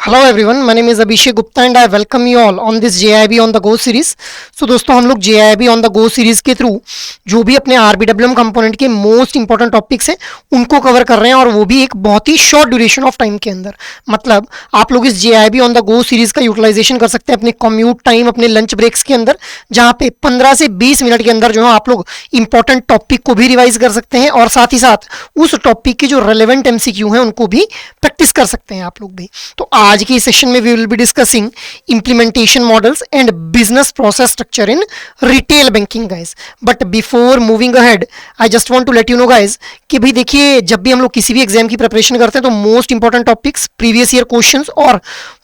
Hello everyone, my name is Abhishek Gupta and I welcome you all on this JAIIB on the go series. So दोस्तों, हम लोग JAIIB on the go series के through जो भी अपने RBWM component के most important topics हैं उनको कवर कर रहे हैं, और वो भी एक बहुत ही शॉर्ट ड्यूरेशन ऑफ टाइम के अंदर। मतलब आप लोग इस JIB on the go series का यूटिलाइजेशन कर सकते हैं अपने कम्यूट टाइम, अपने लंच ब्रेक्स के अंदर, जहाँ पे 15 से 20 मिनट के अंदर जो है आप लोग इंपॉर्टेंट टॉपिक को भी रिवाइज कर सकते हैं, और साथ ही साथ उस टॉपिक के जो रेलेवेंट एमसीक्यू हैं उनको भी प्रैक्टिस कर सकते हैं आप लोग भी। तो आज के सेशन में we will be discussing implementation models and business process structure in retail banking guys. But before moving ahead, I just want to let you know guys कि भाई देखिए, जब भी हम लोग किसी भी एग्जाम की प्रिपरेशन करते हैं तो most important topics, previous year questions और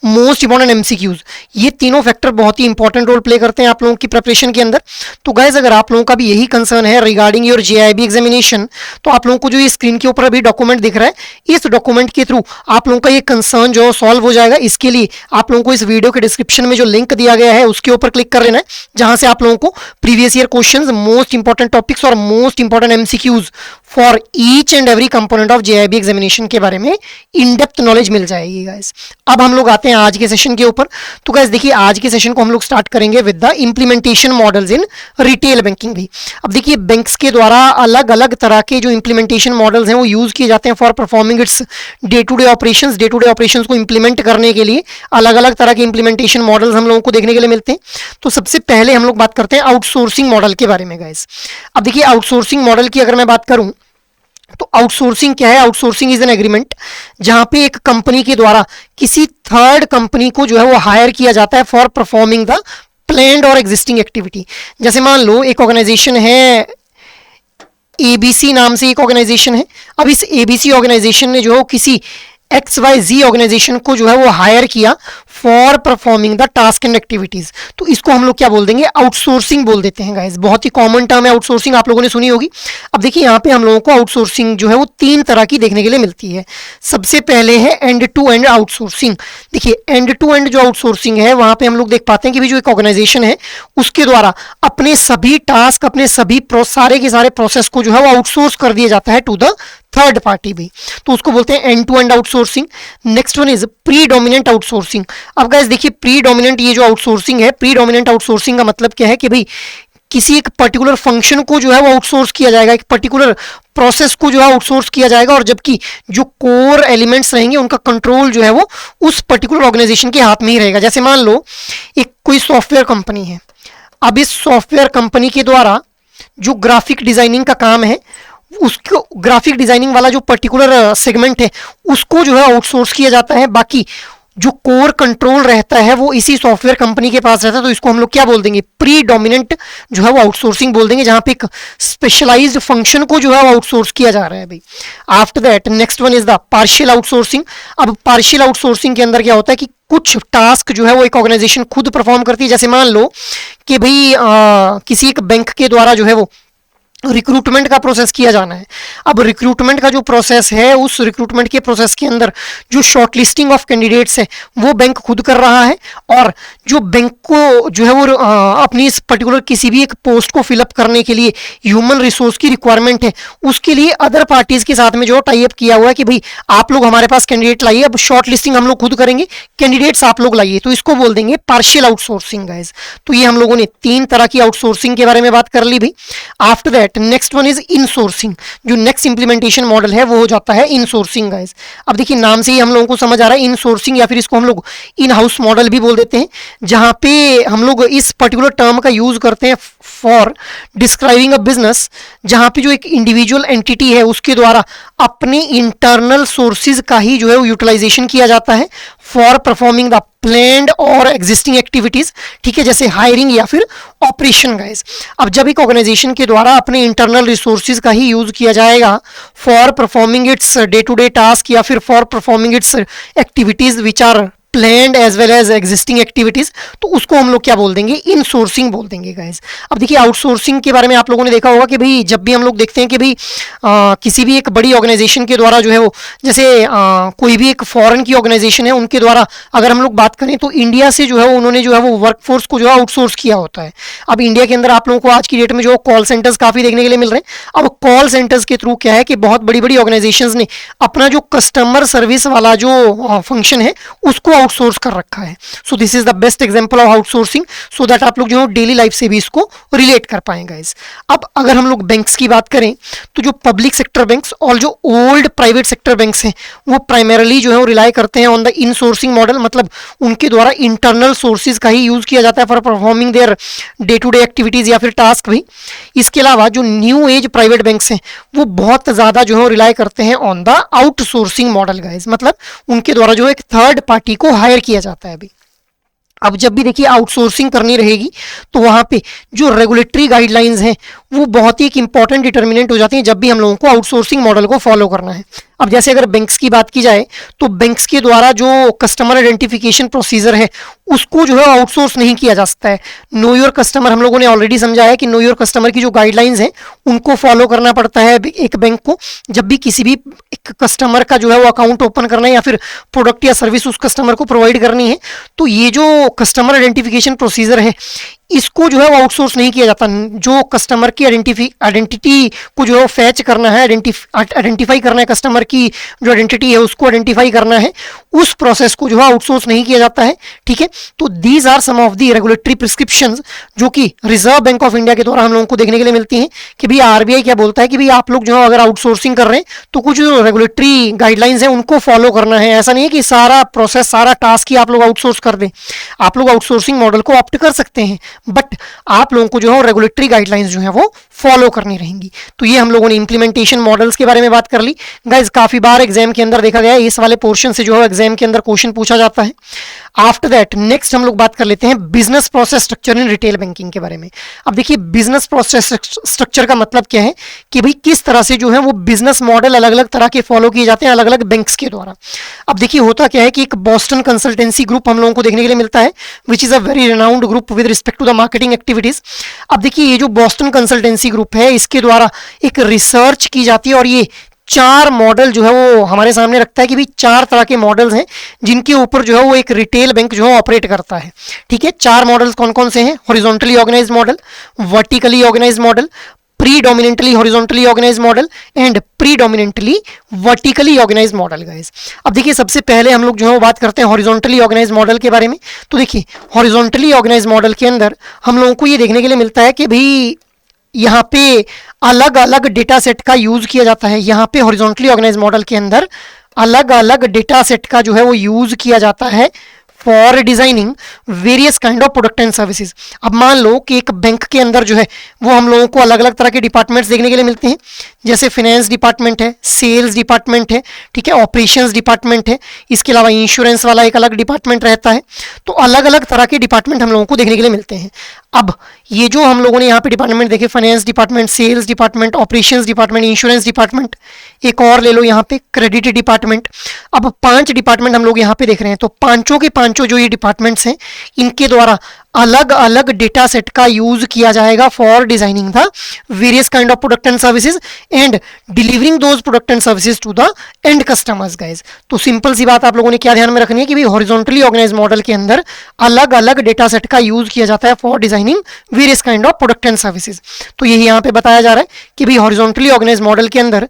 मोस्ट इंपॉर्टेंट एमसीक्यूज, ये तीनों फैक्टर बहुत ही इंपॉर्टेंट रोल प्ले करते हैं आप लोगों की प्रिपरेशन के अंदर। तो गाइस, अगर आप लोगों का भी यही कंसर्न है रिगार्डिंग योर जेआईबी एग्जामिनेशन, तो आप लोगों को जो ये स्क्रीन के ऊपर अभी डॉक्यूमेंट दिख रहा है, इस डॉक्यूमेंट के थ्रू आप लोगों का ये कंसर्न जो सॉल्व हो जाएगा। इसके लिए आप लोगों को इस वीडियो के डिस्क्रिप्शन में जो लिंक दिया गया है उसके ऊपर क्लिक कर लेना है, जहां से आप लोगों को previous year questions, most important topics और most important MCQs for each and every component of JAIIB examination के बारे में इन डेप्थ नॉलेज मिल जाएगी गाइस। अब हम लोग आते हैं आज के सेशन के ऊपर। तो गाइस देखिए, आज के सेशन को हम लोग स्टार्ट करेंगे with the implementation models in retail banking भी। अब देखिए, बैंक्स के द्वारा अलग अलग तरह के जो इंप्लीमेंटेशन मॉडल्स हैं वो यूज किए जाते हैं for performing its day to day operations को इंप्लीमेंट करने के लिए अलग अलग तरह के इंप्लीमेंटेशन मॉडल्स हम लोगों को देखने के लिए मिलते हैं। तो सबसे पहले हम लोग बात करते हैं आउटसोर्सिंग मॉडल के बारे में गाइस। अब देखिए, आउटसोर्सिंग मॉडल की अगर मैं बात करूं तो आउटसोर्सिंग क्या है? आउटसोर्सिंग इज एन एग्रीमेंट जहां पे एक कंपनी के द्वारा किसी थर्ड कंपनी को जो है वो हायर किया जाता है फॉर परफॉर्मिंग द प्लान्ड और एग्जिस्टिंग एक्टिविटी। जैसे मान लो एक ऑर्गेनाइजेशन है, एबीसी नाम से एक ऑर्गेनाइजेशन है। अब इस एबीसी ऑर्गेनाइजेशन ने जो है किसी XYZ ऑर्गेनाइजेशन को जो है वो हायर किया for performing the task and activities. तो इसको हम लोग क्या बोल देंगे? आउटसोर्सिंग बोल देते हैं गाइस। बहुत ही कॉमन टर्म है आउटसोर्सिंग, आप लोगों ने सुनी होगी। अब देखिए, यहाँ पे हम लोगों को आउटसोर्सिंग जो है वो तीन तरह की देखने के लिए मिलती है। सबसे पहले है एंड टू एंड आउटसोर्सिंग। देखिए, एंड टू एंड जो आउटसोर्सिंग है वहां पे हम लोग देख पाते हैं कि भी जो एक ऑर्गेनाइजेशन है उसके द्वारा अपने सभी टास्क, अपने सभी सारे के सारे प्रोसेस को जो है वो आउटसोर्स कर दिया जाता है टू द थर्ड पार्टी भी। तो उसको बोलते हैं end to end outsourcing. Next one is predominant outsourcing. अब गाइस देखिए, प्रीडोमिनेंट ये जो आउटसोर्सिंग है, प्रीडोमिनेंट आउटसोर्सिंग का मतलब क्या है कि भाई किसी एक पर्टिकुलर फंक्शन को जो है वो आउटसोर्स किया जाएगा, एक पर्टिकुलर प्रोसेस को जो है आउटसोर्स किया जाएगा, और जबकि जो कोर एलिमेंट्स रहेंगे उनका कंट्रोल जो है वो उस पर्टिकुलर ऑर्गेनाइजेशन के हाथ में ही रहेगा। जैसे मान लो एक कोई सॉफ्टवेयर कंपनी है। अब इस सॉफ्टवेयर कंपनी के द्वारा जो ग्राफिक डिजाइनिंग का काम है, उसको ग्राफिक डिजाइनिंग वाला जो पर्टिकुलर सेगमेंट है उसको जो है आउटसोर्स किया जाता है। बाकी जो कोर कंट्रोल रहता है वो इसी सॉफ्टवेयर कंपनी के पास रहता है। तो इसको हम लोग क्या बोल देंगे? प्री डोमिनेंट जो है वो आउटसोर्सिंग बोल देंगे, जहां पे एक स्पेशलाइज्ड फंक्शन को जो है वो आउटसोर्स किया जा रहा है भाई। After that next one is the partial outsourcing. अब पार्शियल आउटसोर्सिंग के अंदर क्या होता है कि कुछ टास्क जो है वो एक ऑर्गेनाइजेशन खुद परफॉर्म करती है। जैसे मान लो कि भाई किसी एक बैंक के द्वारा जो है वो रिक्रूटमेंट का प्रोसेस किया जाना है। अब रिक्रूटमेंट का जो प्रोसेस है, उस रिक्रूटमेंट के प्रोसेस के अंदर जो शॉर्टलिस्टिंग ऑफ कैंडिडेट्स है वो बैंक खुद कर रहा है, और जो बैंक को जो है वो अपनी इस पर्टिकुलर किसी भी एक पोस्ट को फिलअप करने के लिए ह्यूमन रिसोर्स की रिक्वायरमेंट है, उसके लिए अदर पार्टीज के साथ में जो टाई अप किया हुआ है कि भाई आप लोग हमारे पास कैंडिडेट लाइए, अब शॉर्ट लिस्टिंग हम लोग खुद करेंगे, कैंडिडेट्स आप लोग लाइए। तो इसको बोल देंगे पार्शियल आउटसोर्सिंग गाइस। तो ये हम लोगों ने तीन तरह की आउटसोर्सिंग के बारे में बात कर ली भाई। After that next one is insourcing. जो नेक्स्ट इंप्लीमेंटेशन मॉडल है वो हो जाता है इनसोर्सिंग गाइस। अब देखिए, नाम से ही हम लोगों को समझ आ रहा है इनसोर्सिंग, या फिर इसको हम लोग इन हाउस मॉडल भी बोल देते हैं, जहां पे हम लोग इस पर्टिकुलर टर्म का यूज करते हैं फॉर डिस्क्राइबिंग अ बिजनेस, जहां पे जो एक इंडिविजुअल एंटिटी है उसके द्वारा अपने इंटरनल सोर्सेज का ही जो है वो यूटिलाइजेशन किया जाता है फॉर परफॉर्मिंग द प्लान्ड और एग्जिस्टिंग एक्टिविटीज। ठीक है, जैसे हायरिंग या फिर ऑपरेशन गाइस। अब जब एक ऑर्गेनाइजेशन के द्वारा अपने इंटरनल रिसोर्सेज का ही यूज किया जाएगा for performing its day to day task या फिर for performing its activities which are planned as well as existing activities, तो उसको हम लोग क्या बोल देंगे? इनसोर्सिंग बोल देंगे गाइस। अब देखिए, आउटसोर्सिंग के बारे में आप लोगों ने देखा होगा कि भाई जब भी हम लोग देखते हैं कि भाई किसी भी एक बड़ी ऑर्गेनाइजेशन के द्वारा जो है वो, जैसे कोई भी एक फॉरेन की ऑर्गेनाइजेशन है उनके द्वारा अगर हम लोग बात करें तो इंडिया से जो है उन्होंने जो है वो वर्कफोर्स को जो है आउटसोर्स किया होता है। अब इंडिया के अंदर आप लोगों को आज की डेट में जो कॉल सेंटर्स काफ़ी देखने के लिए मिल रहे हैं। अब कॉल सेंटर्स के थ्रू क्या है कि बहुत बड़ी बड़ी ऑर्गेनाइजेशंस ने अपना जो कस्टमर सर्विस वाला जो फंक्शन है उसको आउटसोर्स कर रखा है। So this is the best example of outsourcing, so that आप लोग जो है डेली लाइफ से भी इसको रिलेट कर पाएंगे गाइस। अब अगर हम लोग बैंक्स की बात करें तो जो पब्लिक सेक्टर बैंक्स और जो ओल्ड प्राइवेट सेक्टर बैंक्स हैं वो प्राइमरीली जो है वो रिलाई करते हैं ऑन द इनसोर्सिंग मॉडल, मतलब उनके द्वारा इंटरनल सोर्सेज का ही यूज किया जाता है for performing their day to day activities या फिर टास्क भी। इसके अलावा जो न्यू एज प्राइवेट बैंक्स हैं वो बहुत ज्यादा जो है रिलाई करते हैं on the outsourcing model guys, मतलब उनके द्वारा जो एक थर्ड पार्टी को हायर किया जाता है अभी। अब जब भी देखिए आउटसोर्सिंग करनी रहेगी तो वहां पे जो रेगुलेटरी गाइडलाइंस हैं वो बहुत ही एक इंपॉर्टेंट डिटर्मिनेंट हो जाती हैं जब भी हम लोगों को आउटसोर्सिंग मॉडल को फॉलो करना है। अब जैसे अगर बैंक्स की बात की जाए तो बैंक्स के द्वारा जो कस्टमर आइडेंटिफिकेशन प्रोसीजर है उसको जो है आउटसोर्स नहीं किया जा सकता है। नो योर कस्टमर हम लोगों ने ऑलरेडी समझाया कि नो योर कस्टमर की जो गाइडलाइंस है उनको फॉलो करना पड़ता है एक बैंक को जब भी किसी भी एक कस्टमर का जो है वो अकाउंट ओपन करना है या फिर प्रोडक्ट या सर्विस उस कस्टमर को प्रोवाइड करनी है। तो ये जो कस्टमर आइडेंटिफिकेशन प्रोसीजर है इसको जो है वो आउटसोर्स नहीं किया जाता। जो कस्टमर की आइडेंटिटी को जो है फैच करना है, आइडेंटिफाई करना है, कस्टमर की जो आइडेंटिटी है उसको आइडेंटिफाई करना है, उस प्रोसेस को जो है आउटसोर्स नहीं किया जाता है। ठीक है, तो these are some of the regulatory prescriptions जो कि रिजर्व बैंक ऑफ इंडिया के द्वारा हम लोगों को देखने के लिए मिलती हैं कि भाई आरबीआई क्या बोलता है कि भाई आप लोग जो है अगर आउटसोर्सिंग कर रहे हैं तो कुछ जो रेगुलेटरी गाइडलाइंस है उनको फॉलो करना है। ऐसा नहीं है कि सारा प्रोसेस सारा टास्क ही आप लोग आउटसोर्स कर दें। आप लोग आउटसोर्सिंग मॉडल को ऑप्ट कर सकते हैं बट आप लोगों को जो है रेगुलेटरी गाइडलाइंस जो है वो फॉलो करनी रहेंगी। तो ये हम लोगों ने इंप्लीमेंटेशन मॉडल्स के बारे में बात कर ली गाइस। काफी बार एग्जाम के अंदर देखा गया है इस वाले पोर्शन से जो है एग्जाम के अंदर क्वेश्चन पूछा जाता है। आफ्टर दैट नेक्स्ट हम लोग बात कर लेते हैं business process structure in retail banking के बारे में। अब देखिए बिजनेस प्रोसेस स्ट्रक्चर का मतलब क्या है कि भाई किस तरह से जो है वो बिजनेस मॉडल अलग अलग तरह के फॉलो किए जाते हैं अलग अलग बैंक्स के द्वारा। अब देखिए होता क्या है कि एक बॉस्टन कंसल्टेंसी ग्रुप हम लोगों को देखने के लिए मिलता है which is a very renowned group with respect to the marketing activities. अब देखिए ये जो बॉस्टन कंसल्टेंसी ग्रुप है इसके द्वारा एक रिसर्च की जाती है और ये 4 मॉडल जो है वो हमारे सामने रखता है कि भाई 4 तरह के मॉडल्स हैं जिनके ऊपर जो है वो एक रिटेल बैंक जो है ऑपरेट करता है। ठीक है, 4 मॉडल्स कौन कौन से हैं? Horizontally organized model, vertically organized model, predominantly horizontally organized model and predominantly vertically organized model guys। अब देखिए सबसे पहले हम लोग जो है वो बात करते हैं horizontally organized model के बारे में। तो देखिए horizontally organized model के अंदर हम लोगों को ये देखने के लिए मिलता है कि भाई यहाँ पे अलग अलग डेटा सेट का यूज किया जाता है। यहाँ पे हॉरिजॉन्टली ऑर्गेनाइज्ड मॉडल के अंदर अलग अलग डेटा सेट का जो है वो यूज किया जाता है for designing various kind of product and services. अब मान लो कि एक बैंक के अंदर जो है वो हम लोगों को अलग अलग तरह के डिपार्टमेंट्स देखने के लिए मिलते हैं, जैसे फिनेंस डिपार्टमेंट है, सेल्स डिपार्टमेंट है, ठीक है, ऑपरेशंस डिपार्टमेंट है, इसके अलावा इंश्योरेंस वाला एक अलग डिपार्टमेंट रहता है। तो अलग अलग तरह के डिपार्टमेंट हम लोगों को देखने के लिए मिलते हैं। अब ये जो हम लोगों ने यहाँ पे डिपार्टमेंट देखे, finance department, sales department, operations department, insurance department, एक और ले लो यहाँ पे क्रेडिट डिपार्टमेंट। अब 5 डिपार्टमेंट हम लोग यहाँ पे देख रहे हैं। तो पांचों के पांचों जो ये डिपार्टमेंट्स हैं इनके द्वारा अलग अलग डेटा सेट का यूज किया जाएगा for designing the various kind of product and services and delivering those product and services to the end customers guys. तो सिंपल सी बात आप लोगों ने क्या ध्यान में रखनी है कि भाई हॉरिजॉन्टली ऑर्गेनाइज्ड मॉडल के अंदर अलग अलग डेटा सेट का यूज किया जाता है for designing various kind of product and services. तो यही यहाँ पे बताया जा रहा है कि भाई हॉरिजॉन्टली ऑर्गेनाइज्ड मॉडल के अंदर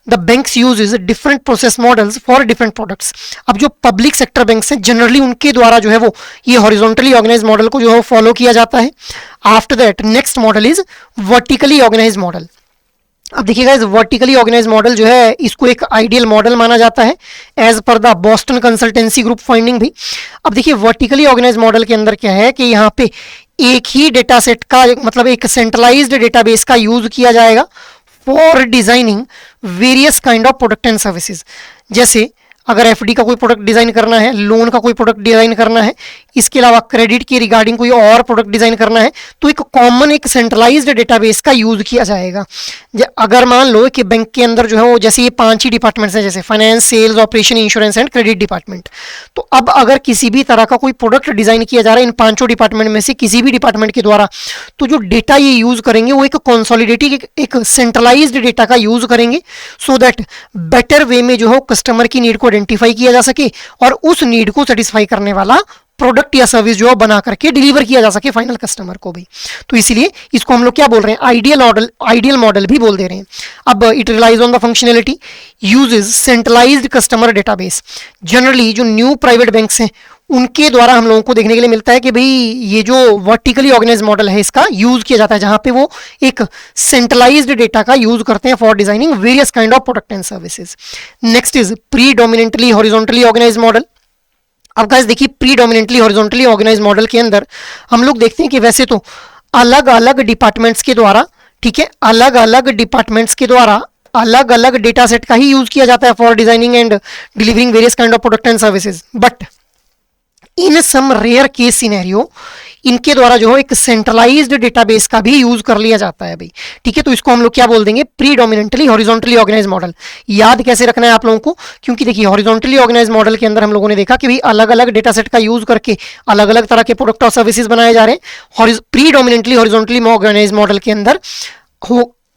the banks uses different process models for different products। अब जो पब्लिक सेक्टर बैंक्स हैं जनरली उनके द्वारा जो है वो ये हॉरिजॉन्टली ऑर्गेनाइज्ड मॉडल को जो है फॉलो किया जाता है। After that next model is vertically organized model. अब देखिएगा इस वर्टिकली ऑर्गेनाइज्ड मॉडल जो है इसको एक आइडियल मॉडल माना जाता है as per the Boston consultancy group finding भी। अब देखिए वर्टिकली ऑर्गेनाइज्ड मॉडल के अंदर क्या है कि यहाँ पे एक ही डेटा सेट का मतलब एक सेंट्रलाइज्ड डेटाबेस का यूज किया जाएगा for designing various kind of product and services. जैसे अगर एफडी का कोई प्रोडक्ट डिजाइन करना है, लोन का कोई प्रोडक्ट डिजाइन करना है, इसके अलावा क्रेडिट के रिगार्डिंग कोई और प्रोडक्ट डिजाइन करना है तो एक कॉमन एक सेंट्रलाइज्ड डेटाबेस का यूज किया जाएगा। अगर मान लो कि बैंक के अंदर जो है वो जैसे ये 5 ही डिपार्टमेंट्स हैं जैसे finance, sales, operation, insurance and credit department. तो अब अगर किसी भी तरह का कोई प्रोडक्ट डिजाइन किया जा रहा है इन 5 डिपार्टमेंट में से किसी भी डिपार्टमेंट के द्वारा तो जो डेटा ये यूज करेंगे वो एक कंसोलिडेटेड एक सेंट्रलाइज्ड डेटा का यूज करेंगे सो दैट बेटर वे में जो है कस्टमर की नीड को आइडेंटिफाई किया जा सके और उस नीड को सेटिस्फाई करने वाला प्रोडक्ट या सर्विस जो है बना करके डिलीवर किया जा सके फाइनल कस्टमर को भी। तो इसीलिए इसको हम लोग क्या बोल रहे हैं, आइडियल मॉडल भी बोल दे रहे हैं। अब it relies on the functionality, uses centralised customer database. Generally जो न्यू प्राइवेट बैंक्स हैं उनके द्वारा हम लोगों को देखने के लिए मिलता है कि भाई ये जो वर्टिकली ऑर्गेनाइज मॉडल है इसका यूज किया जाता है, जहां पे वो एक सेंट्रलाइज्ड डेटा का यूज करते हैं for designing various kind of product and services. Next is predominantly horizontally organise model. अब गाइस देखिए प्रीडोमिनेंटली हॉरिजॉन्टली ऑर्गेनाइज मॉडल के अंदर हम लोग देखते हैं कि वैसे तो अलग अलग डिपार्टमेंट्स के द्वारा, ठीक है, अलग अलग डिपार्टमेंट्स के द्वारा अलग अलग डेटा सेट का ही यूज किया जाता है for designing and delivering various kind of product and services, but in some rare case scenario इनके द्वारा जो है एक सेंट्रलाइज्ड डेटाबेस का भी यूज कर लिया जाता है भाई, ठीक है। तो इसको हम लोग क्या बोल देंगे, प्रीडोमिनेंटली हॉरिजॉन्टली ऑर्गेनाइज मॉडल। याद कैसे रखना है आप लोगों को, क्योंकि देखिए हॉरिजॉन्टली ऑर्गेनाइज मॉडल के अंदर हम लोगों ने देखा कि भाई अलग अलग डेटा सेट का यूज करके अलग अलग तरह के प्रोडक्ट और सर्विसेज बनाए जा रहे हैं। प्रीडोमिनेंटली हॉरिजॉन्टली ऑर्गेनाइज मॉडल के अंदर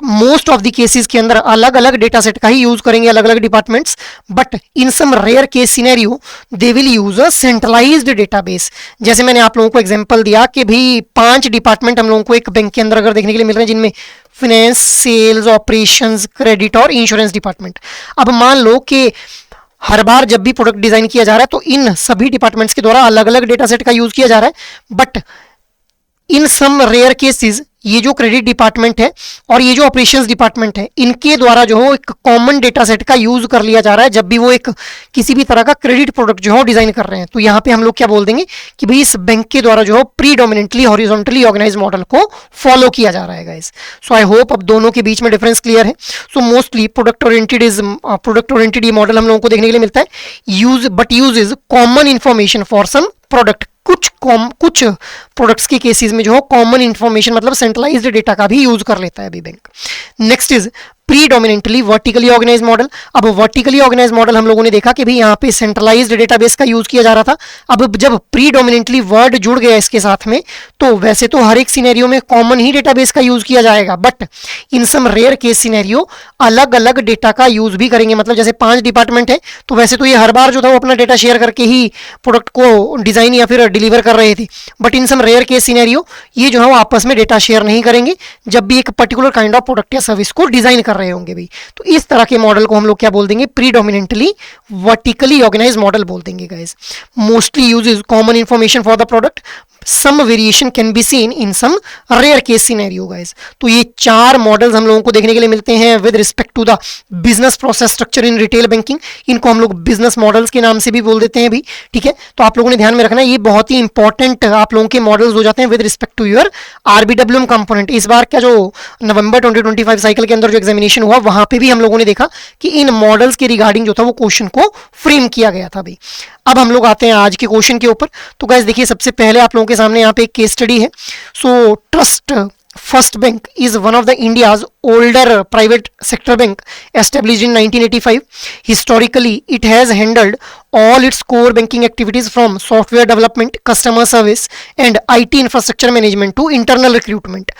मोस्ट ऑफ द केसेस के अंदर अलग अलग डेटा सेट का ही यूज करेंगे अलग अलग departments, but in some rare case scenario they will use a centralised database. जैसे मैंने आप लोगों को एग्जांपल दिया कि भाई 5 डिपार्टमेंट हम लोगों को एक बैंक के अंदर अगर देखने के लिए मिल रहे हैं, जिनमें फाइनेंस, सेल्स, ऑपरेशंस, क्रेडिट और इंश्योरेंस डिपार्टमेंट। अब मान लो कि हर बार जब भी प्रोडक्ट डिजाइन किया जा रहा है तो इन सभी डिपार्टमेंट्स के द्वारा अलग अलग डेटा सेट का यूज किया जा रहा है, but in some rare cases ये जो क्रेडिट डिपार्टमेंट है और ये जो ऑपरेशंस डिपार्टमेंट है इनके द्वारा जो है एक कॉमन डेटा सेट का यूज कर लिया जा रहा है जब भी वो एक किसी भी तरह का क्रेडिट प्रोडक्ट जो है डिजाइन कर रहे हैं। तो यहाँ पे हम लोग क्या बोल देंगे कि भाई इस बैंक के द्वारा जो है प्रीडोमिनेंटली हॉरिजॉन्टली ऑर्गेनाइज मॉडल को फॉलो किया जा रहा है गाइस। सो आई होप अब दोनों के बीच में डिफरेंस क्लियर है। सो मोस्टली प्रोडक्ट ओरिएंटेड ये मॉडल हम लोगों को देखने के लिए मिलता है, use is common information for some product. कुछ प्रोडक्ट्स के केसेस में जो है कॉमन इंफॉर्मेशन मतलब सेंट्रलाइज्ड डेटा का भी यूज कर लेता है अभी bank. Next is predominantly vertically organise model. अब वर्टिकली ऑर्गेनाइज मॉडल हम लोगों ने देखा कि भाई यहाँ पे सेंट्रलाइज्ड डेटाबेस का यूज किया जा रहा था। अब जब प्रीडोमिनेंटली वर्ड जुड़ गया इसके साथ में तो वैसे तो हर एक सिनेरियो में कॉमन ही डेटाबेस का यूज किया जाएगा, but in some rare case scenario अलग अलग डेटा का यूज भी करेंगे। मतलब जैसे 5 डिपार्टमेंट है तो वैसे तो ये हर बार जो था वो अपना डेटा शेयर करके ही प्रोडक्ट को डिजाइन या फिर डिलीवर कर रहे थे, but in some rare case scenario ये जो है वो आपस में डेटा शेयर नहीं करेंगे जब भी एक पर्टिकुलर काइंड ऑफ प्रोडक्ट या सर्विस को डिजाइन कर रहे होंगे भी। तो इस तरह के मॉडल को हम लोग क्या बोल देंगे, प्रीडोमिनेंटली वर्टिकली ऑर्गेनाइज मॉडल बोल देंगे guys. Mostly uses common information for the product, some variation can be seen in some rare case scenario guys. तो ये 4 मॉडल्स हम लोगों को देखने के लिए मिलते हैं with respect to the business process structure in retail banking. इनको हम लोग बिजनेस मॉडल्स के नाम से भी बोल देते हैं भी, ठीक है। तो आप लोगों ने ध्यान में रखना है ये बहुत ही इंपॉर्टेंट आप लोगों के मॉडल्स हो जाते हैं with respect to your RBWM component. इस बार का जो नवंबर 2025 साइकिल के अंदर जो एग्जामिनेशन हुआ वहां पे भी हम लोगों ने देखा कि इन मॉडल्स के रिगार्डिंग जो था वो क्वेश्चन को फ्रेम किया गया था भाई। अब हम लोग आते हैं आज के क्वेश्चन के ऊपर। तो गाइस देखिए सबसे पहले आप लोगों के सामने यहाँ पे एक केस स्टडी है। So trust first bank is one of the India's older private sector bank established in 1985. Historically, it has handled all its core banking activities from software development, customer service, and IT infrastructure management to internal recruitment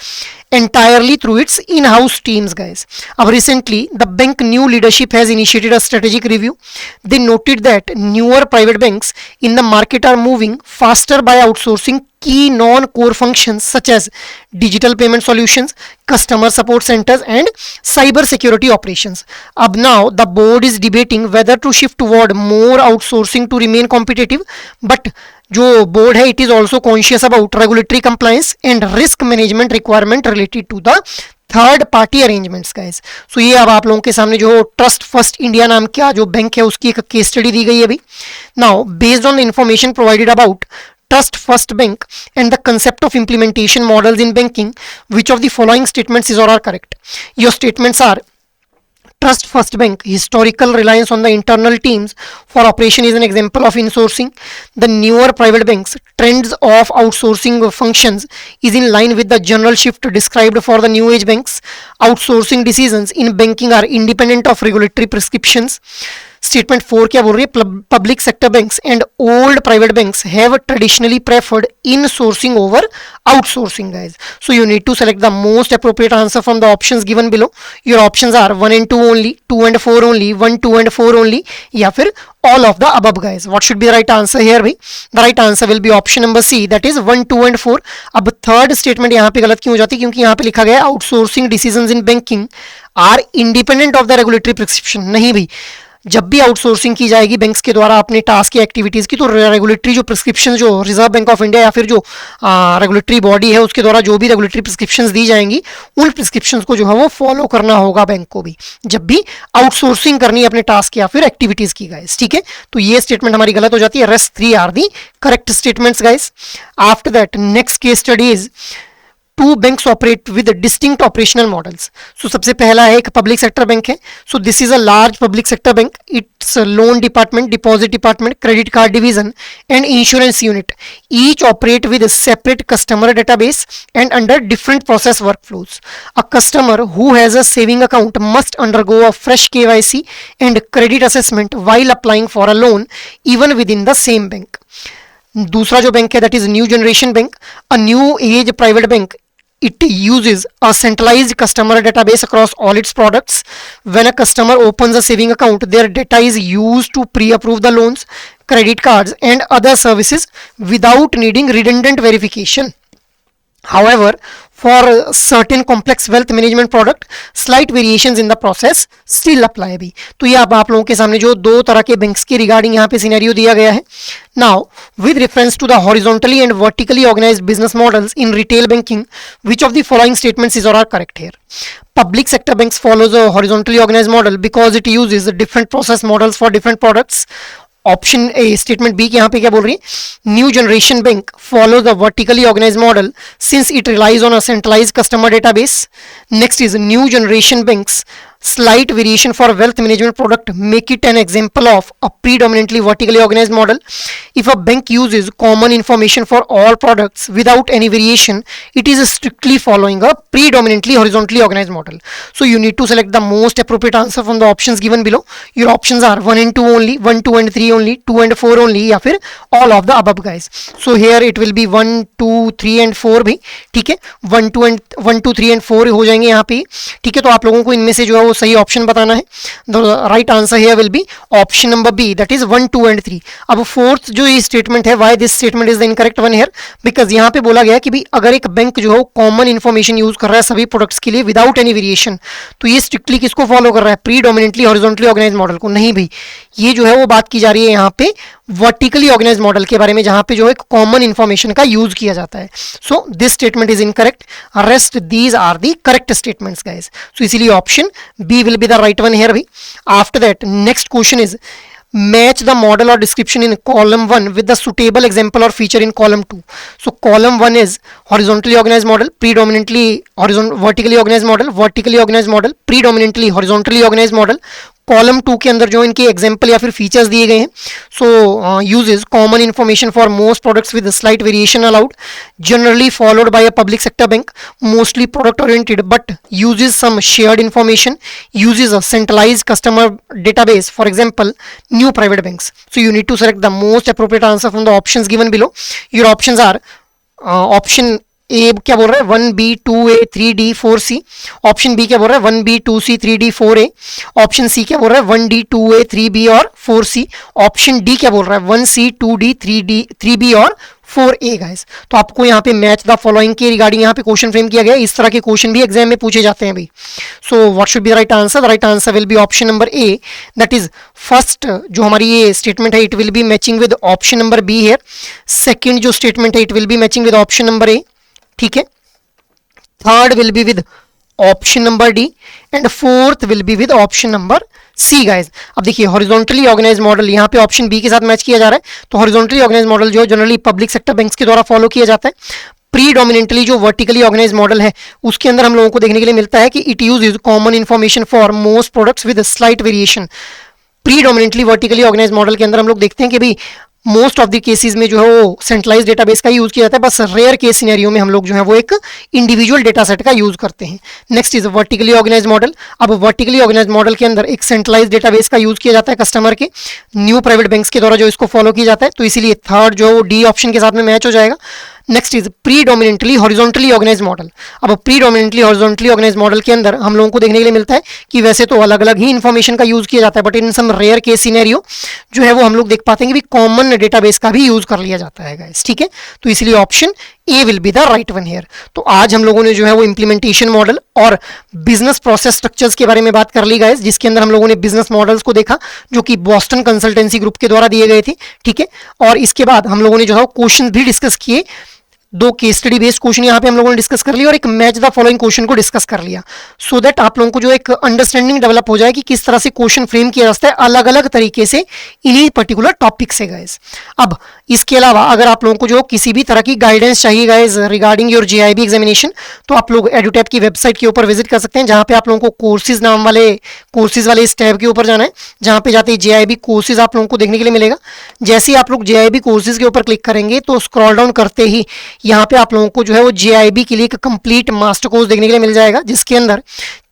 entirely through its in-house teams, guys. Recently, the bank new leadership has initiated a strategic review. They noted that newer private banks in the market are moving faster by outsourcing key non-core functions such as digital payment solutions, customer support centers, and cyber security operations. Now the board is debating whether to shift toward more outsourcing to remain competitive, but जो board है it is also conscious about regulatory compliance and risk management requirement related to the third party arrangements guys. So ये अब आप लोगों के सामने जो trust first India नाम का जो बैंक है उसकी एक केस स्टडी दी गई है अभी। Now based on the information provided about Trust First Bank and the concept of implementation models in banking, which of the following statements is or are correct? Your statements are: Trust First Bank historical reliance on the internal teams for operation is an example of insourcing. The newer private banks trends of outsourcing functions is in line with the general shift described for the new age banks. Outsourcing decisions in banking are independent of regulatory prescriptions. Statement 4 क्या बोल रही है, public sector banks and old private banks have traditionally preferred insourcing over outsourcing guys. So you need to select the most appropriate answer from the options given below. Your options are 1 and 2 only, 2 and 4 only, 1, 2 and 4 only, या फिर all of the above guys. What should be the right answer here भाई? The right answer will be option number C, that is 1, 2 and 4. अब third statement यहाँ पे गलत क्यों हो जाती है, क्योंकि यहाँ पे लिखा गया है outsourcing decisions in banking are independent of the regulatory prescription. नहीं भाई, जब भी आउटसोर्सिंग की जाएगी बैंक्स के द्वारा अपने टास्क या एक्टिविटीज़ की, तो रेगुलेटरी जो प्रिस्क्रिप्शन जो रिजर्व बैंक ऑफ इंडिया या फिर जो रेगुलेटरी बॉडी है उसके द्वारा जो भी रेगुलेटरी प्रिस्क्रिप्शंस दी जाएंगी, उन प्रिस्क्रिप्शंस को जो है वो फॉलो करना होगा बैंक को भी, जब भी आउटसोर्सिंग करनी है अपने टास्क या फिर एक्टिविटीज़ की गाइस, ठीक है। तो ये स्टेटमेंट हमारी गलत हो जाती है। Rest 3 are the correct statements guys. After that next case study is to banks operate with distinct operational models. So सबसे पहला है एक पब्लिक सेक्टर बैंक है। So this is a large public sector bank. Its loan department, deposit department, credit card division and insurance unit each operate with a separate customer database and under different process workflows. A customer who has a saving account must undergo a fresh KYC and credit assessment while applying for a loan even within the same bank. दूसरा जो bank है that is new generation bank, a new age private bank. It uses a centralized customer database across all its products. When a customer opens a saving account, their data is used to pre-approve the loans, credit cards and other services without needing redundant verification. However, for certain complex wealth management product, slight variations in the process still apply भी। तो ये आप लोगों के सामने जो दो तरह के बैंक्स के रिगार्डिंग यहाँ पे सिनेरियो दिया गया है। Now, with reference to the horizontally and vertically organized business models in retail banking, which of the following statements is or are correct here? Public sector banks follows a horizontally organized model because it uses different process models for different products. Option A statement B के यहाँ पे क्या बोल रही है? New generation bank follows the vertically organise model since it relies on a centralise customer database. Next is new generation banks slight variation for wealth management product make it an example of a predominantly vertically organized model. If a bank uses common information for all products without any variation, it is strictly following a predominantly horizontally organized model. So you need to select the most appropriate answer from the options given below. Your options are 1 and 2 only, 1, 2 and 3 only, 2 and 4 only, या फिर all of the above guys. So here it will be 1, 2, 3 and 4 भी, ठीक है। 1, 2, 3 and 4 हो जाएंगे यहाँ पे, ठीक है। तो आप लोगों को इनमें से जो है सही ऑप्शन बताना है। The right answer here will be option number B, that is 1, 2 and 3। अब फोर्थ जो ये स्टेटमेंट है, why this statement is the incorrect one here, because यहाँ पे बोला गया कि भी अगर एक बैंक जो है कॉमन इन्फॉर्मेशन यूज कर रहा है सभी प्रोडक्ट्स के लिए विदाउट एनी वेरिएशन, तो ये स्ट्रिक्टली किसको फॉलो कर रहा है? प्रीडोमिनेंटली हॉरिजॉन्टली ऑर्गेनाइज्ड मॉडल को। नहीं भाई, ये जो है वो बात की जा रही है यहाँ पे वर्टिकली ऑर्गेनाइज्ड मॉडल के बारे में, जहां पे जो है कॉमन इंफॉर्मेशन का यूज किया जाता है। So this statement is incorrect, rest these are the correct statements guys. So इसीलिए option B will be the right one here भी। After that next question is match the model or description in column 1 with the suitable example or feature in column 2. So column 1 is horizontally organized model, predominantly vertically organized model, vertically organized model, predominantly horizontally organized model. Column 2 के अंदर जो इनके example या फिर features दिए गए हैं, so uses common information for most products with slight variation allowed, generally followed by a public sector bank, mostly product oriented but uses some shared information, uses a centralised customer database, for example new private banks. So you need to select the most appropriate answer from the options given below. Your options are option A क्या बोल रहा है 1B 2A 3D 4C, option B क्या बोल रहा है 1B 2C 3D 4A, option C क्या बोल रहा है 1D 2A 3B और 4C, ऑप्शन डी क्या बोल रहा है 1C 2D 3B और 4A गाइस। तो आपको यहाँ पे मैच द फॉलोइंग के रिगार्डिंग यहाँ पे क्वेश्चन फ्रेम किया गया है। इस तरह के क्वेश्चन भी एग्जाम में पूछे जाते हैं भाई। So what should be the right answer? The right answer will be option number A, that is first जो हमारी ये स्टेटमेंट है it will be matching with option number be here. Second जो स्टेटमेंट है it will be matching with option number A, ठीक है। Third will be with option number D and fourth will be with option number see guys. अब देखिए horizontally organise model यहाँ पे option B के साथ मैच किया जा रहा है। तो हॉरिजॉन्टली ऑर्गेनाइज मॉडल जो जनरली पब्लिक सेक्टर बैंक्स के द्वारा फॉलो किया जाता है। प्रीडोमिनेंटली जो वर्टिकली ऑर्गेनाइज मॉडल है उसके अंदर हम लोगों को देखने के लिए मिलता है कि it use common information for most products with slight variation. Predominantly vertically organise model के अंदर हम लोग देखते हैं कि भाई मोस्ट ऑफ द केसेस में जो है वो सेंट्रलाइज डेटाबेस का यूज किया जाता है, बस रेयर केस सिनेरियो में हम लोग जो है वो एक इंडिविजुअल डेटा सेट का यूज करते हैं। Next is vertically organise model. अब वर्टिकली ऑर्गेनाइज मॉडल के अंदर एक सेंट्रलाइज डेटाबेस का यूज किया जाता है कस्टमर के, न्यू प्राइवेट बैंक्स के द्वारा जो इसको फॉलो किया जाता है, तो इसीलिए थर्ड जो डी ऑप्शन के साथ में मैच हो जाएगा। Next is predominantly horizontally organise model. अब प्रीडोमिनेंटली हॉरिजॉन्टली ऑर्गेनाइज मॉडल के अंदर हम लोगों को देखने के लिए मिलता है कि वैसे तो अलग अलग ही इन्फॉर्मेशन का यूज किया जाता है, but in some rare case scenario जो है वो हम लोग देख पाते हैं कि कॉमन डेटाबेस का भी यूज कर लिया जाता है गाइस, ठीक है। तो इसलिए option A will be the right one here. तो आज हम लोगों ने जो है वो इंप्लीमेंटेशन मॉडल और बिजनेस प्रोसेस स्ट्रक्चर्स के बारे में बात कर ली गाइस, जिसके अंदर हम लोगों ने बिजनेस मॉडल्स को देखा जो कि बॉस्टन कंसल्टेंसी ग्रुप के द्वारा दिए गए थे, ठीक है। और इसके बाद हम लोगों ने जो है क्वेश्चन भी डिस्कस किए, 2 केस स्टडी बेस्ड क्वेश्चन यहाँ पे हम लोगों ने डिस्कस कर लिया और एक मैच द फॉलोइंग क्वेश्चन को डिस्कस कर लिया, सो दैट आप लोगों को जो एक अंडरस्टैंडिंग डेवलप हो जाए कि किस तरह से क्वेश्चन फ्रेम किया जा सकता है अलग अलग तरीके से इन्हीं पर्टिकुलर टॉपिक से गाइस। अब इसके अलावा अगर आप लोगों को जो किसी भी तरह की गाइडेंस चाहिए guys regarding your JIB examination, तो आप लोग एडुटैप की वेबसाइट के ऊपर विजिट कर सकते हैं, जहाँ पे आप लोगों को कोर्सेज नाम वाले कोर्सेज वाले इस टैब के ऊपर जाना है, जहाँ पे जाते ही जेआईबी कोर्सेज आप लोगों को देखने के लिए मिलेगा। जैसे ही आप लोग जेआईबी कोर्सेज के ऊपर क्लिक करेंगे तो स्क्रॉल डाउन करते ही यहाँ पे आप लोगों को जो है वो जेआईबी के लिए एक कंप्लीट मास्टर कोर्स देखने के लिए मिल जाएगा, जिसके अंदर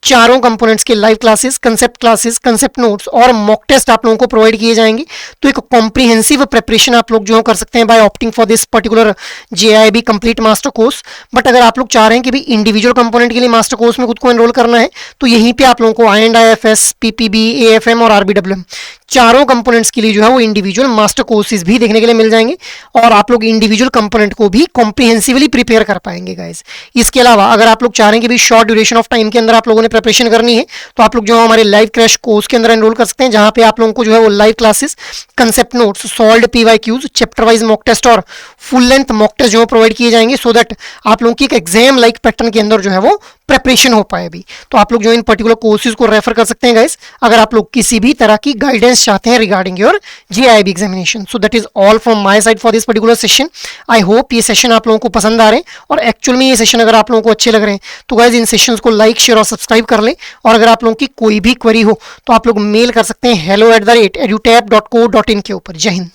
चारों कंपोनेंट्स के लाइव क्लासेस, कंसेप्ट नोट्स और मॉक टेस्ट आप लोगों को प्रोवाइड किए जाएंगे। तो एक कॉम्प्रिहेंसिव प्रिपरेशन आप लोग जो कर सकते हैं by opting for this particular JAIIB complete master course. But अगर आप लोग चाह रहे हैं कि भाई इंडिविजुअल कंपोनेंट के लिए मास्टर कोर्स में खुद को एनरोल करना है, तो यहीं पे आप लोगों को IND-IFS, PPB, AFM और RBWM चारों कंपोनेंट्स के लिए जो है वो इंडिविजुअल मास्टर कोर्सेज भी देखने के लिए मिल जाएंगे और आप लोग इंडिविजुअल कंपोनेंट को भी कॉम्प्रिहेंसिवली प्रिपेयर कर पाएंगे गाइस। इसके अलावा अगर आप लोग चाह रहे हैं कि भाई शॉर्ट ड्यूरेशन ऑफ टाइम के अंदर आप लोगों ने प्रिपरेशन करनी है, तो आप लोग जो हमारे लाइव क्रैश कोर्स के अंदर एनरोल कर सकते हैं, जहां पे आप लोगों को जो है वो live classes, concept notes, solved PYQs, chapter wise mock test और फुल लेंथ मॉक टेस्ट जो प्रोवाइड किए जाएंगे, सो दैट आप लोगों की एक एग्जाम लाइक पैटर्न के अंदर जो है वो प्रिपरेशन हो पाए भी। तो आप लोग जो इन पर्टिकुलर कोर्सेज को रेफर कर सकते हैं गाइस, अगर आप लोग किसी भी तरह की गाइडेंस चाहते हैं regarding your JIB examination. So that is all from my side for this particular session. I hope ये सेशन आप लोगों को पसंद आ रहे हैं, और एक्चुअल में ये सेशन अगर आप लोगों को अच्छे लग रहे हैं तो गाइस इन सेशंस को लाइक, शेयर और सब्सक्राइब कर लें। और अगर आप लोगों की कोई भी क्वेरी हो तो आप लोग मेल कर सकते हैं hello@edutap.co.in के ऊपर। जय हिंद।